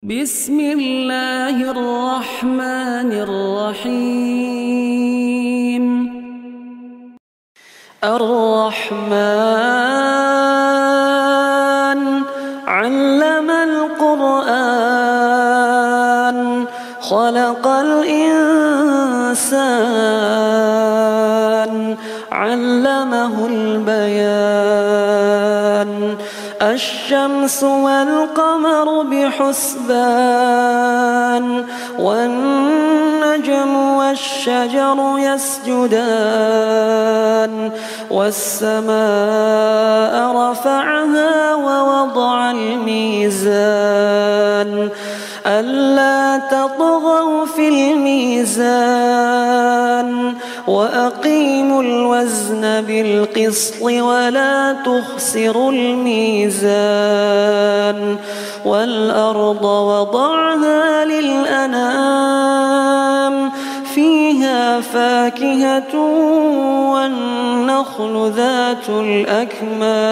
بسم الله الرحمن الرحيم. الرحمن علم القرآن خلق الإنسان علمه البيان. الشمس والقمر بحسبان والنجم والشجر يسجدان والسماء رفعها ووضع الميزان ألا تطغوا في الميزان وأقيموا الوزن بالقسط ولا تخسروا الميزان. والأرض وضعها للأنام فيها فاكهة والنخل ذات الأكمام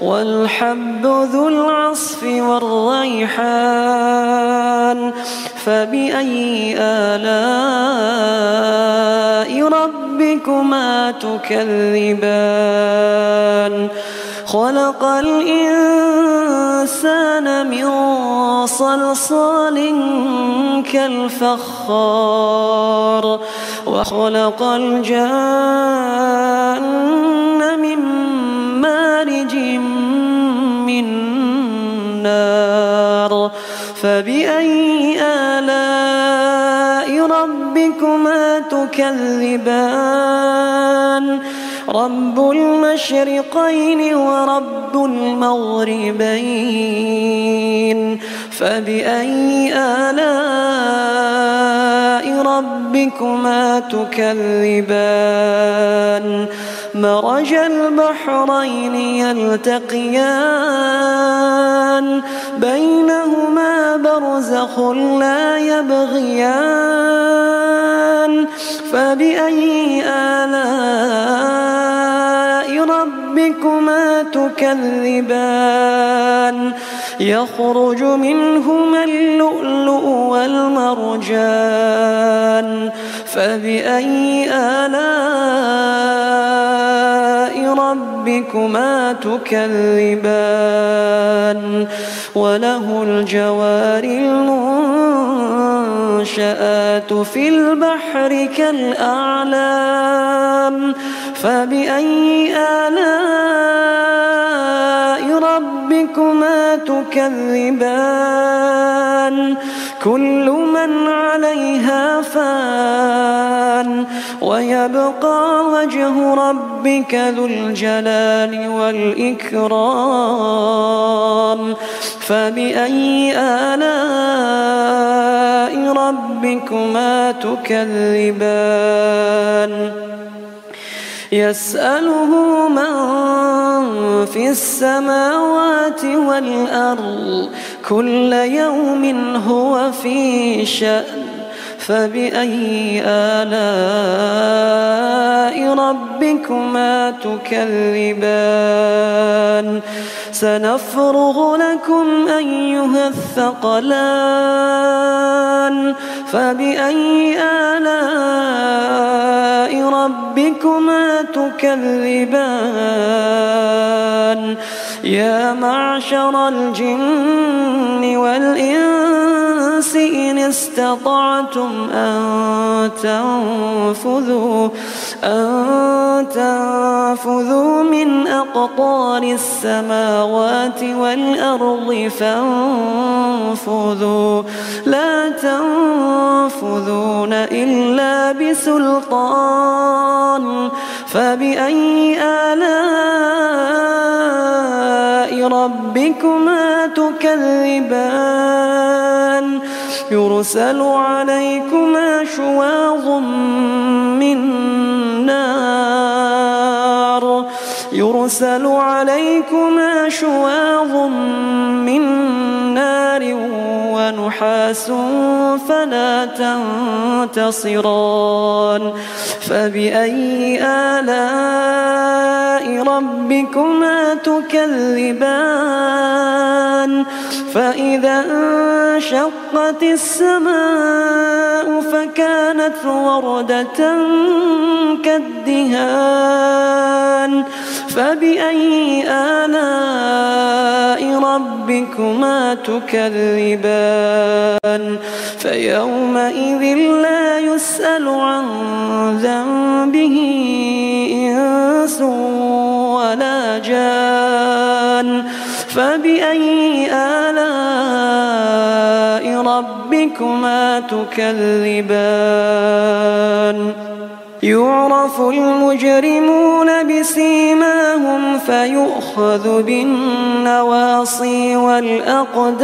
والحب ذو العصف والريحان. فبأي آلاء ربكما تكذبان؟ خلق الإنسان من صلصال كالفخار وخلق الجان من مارج من نار. فبأي آلاء ربكما تكذبان؟ رب المشرقين ورب المغربين. فبأي آلاء ربكما تكذبان؟ مرج البحرين يلتقيان بينهما برزخ لا يبغيان. فبأي آلاء ربكما تكذبان؟ يخرج منهما اللؤلؤ والمرجان. فبأي آلاء ربكما تكذبان؟ وله الجوار المنشآت في البحر كالأعلام. فبأي آلاء ربكما تكذبان؟ كل من عليها فان ويبقى وجه ربك ذو الجلال والإكرام. فبأي آلاء ربكما تكذبان؟ يسأله من في السماوات والأرض كل يوم هو في شأن. فبأي آلاء ربكما تكذبان؟ سنفرغ لكم أيها الثقلان. فبأي آلاء ربكما تكذبان؟ يا معشر الجن والإنس إن استطعتم أن تنفذوا من أقطار السماوات والأرض فانفذوا لا تنفذون إلا بسلطان. فبأي آلاء ربكما تكذبان؟ يرسل عليكما شواظ من نار ونحاس فلا تنتصران فبأي آلاء ربكما تكذبان فإذا انشقت السماء فكانت وردة كالدهان فبأي آلاء ربكما تكذبان فيومئذ لا يسأل عن ذنبه إنس ولا جان فبأي آلاء ربكما تكذبان يعرف المجرمون بسيماهم فيؤخذ بالنواصي والأقدام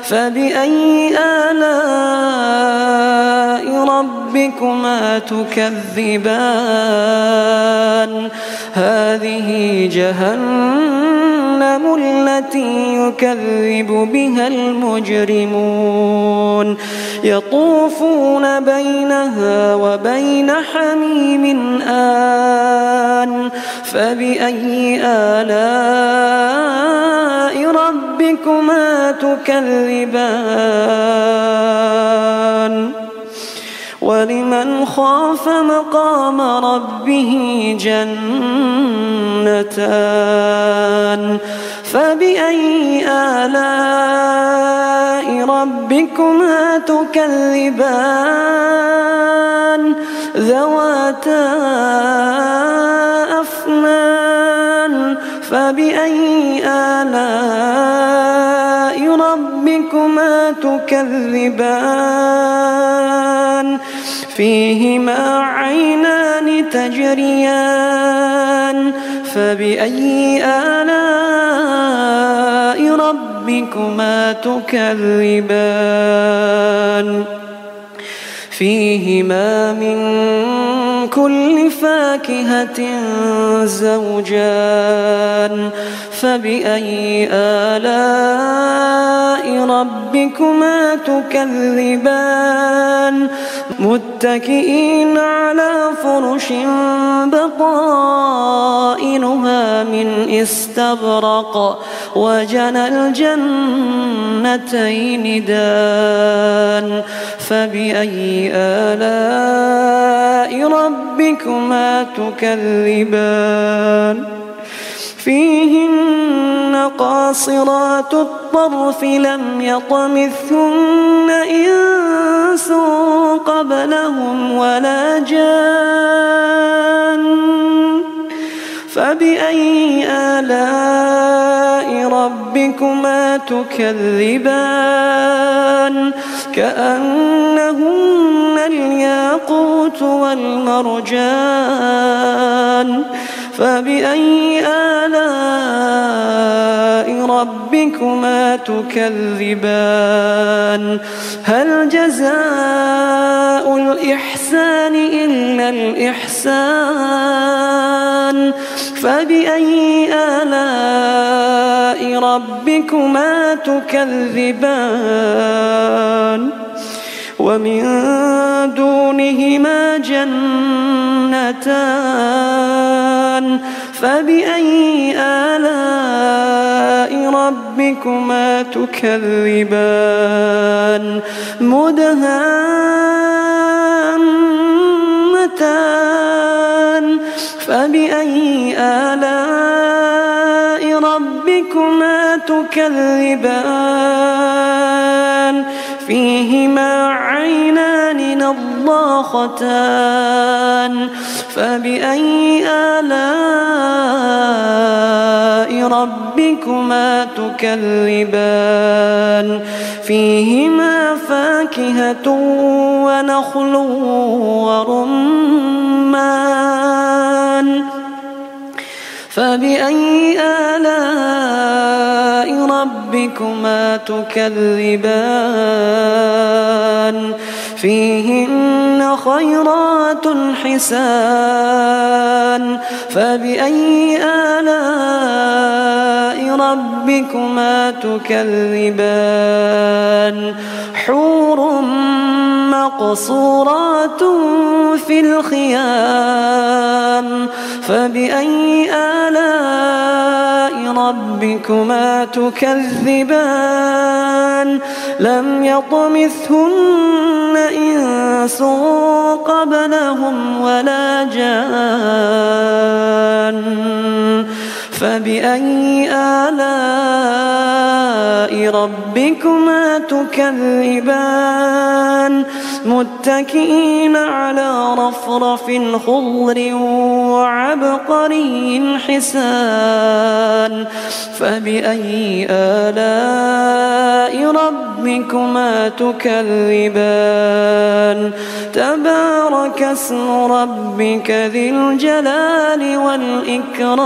فبأي آلاء ربكما تكذبان هذه جهنم التي يكذب بها المجرمون يطوفون بينها وبين حميم آن فبأي آلاء ربكما تكذبان ولمن خاف مقام ربه جنتان فبأي آلاء ربكما تكذبان ذواتا أفنان فبأي آلاء ربكما تكذبان فيهما عينان تجريان فبأي آلاء ربكما تكذبان فيهما من كل فاكهة زوجان فبأي آلاء ربكما تكذبان متكئين على فرش بطائنها من استبرق وجنى الجنتين دان فبأي آلاء ربكما تكذبان فيهن قاصرات الطرف لم يطمثهن إنس قبلهم ولا جان فبأي آلاء ربكما تكذبان كأنهن الياقوت والمرجان فبأي آلاء ربكما تكذبان هل جزاء الإحسان إلا الإحسان فبأي آلاء ربكما تكذبان ومن دونهما جنتان فبأي آلاء ربكما تكذبان مدهامتان فبأي آلاء ربكما تكذبان فيهما عينان نضاختان فبأي آلاء ربكما تكذبان فيهما فاكهة ونخل ورمان فبأي آلاء ربكما تكذبان فيهن خيرات حسان فبأي آلاء ربكما تكذبان حور مقصورات في الخيام فبأي آلاء ربكما تكذبان لم يطمثهن إنس قبلهم ولا جان فبأي آلاء ربكما تكذبان متكئين على رفرف خضر وعبقري حسان فبأي آلاء ربكما تكذبان تبارك اسم ربك ذي الجلال والإكرام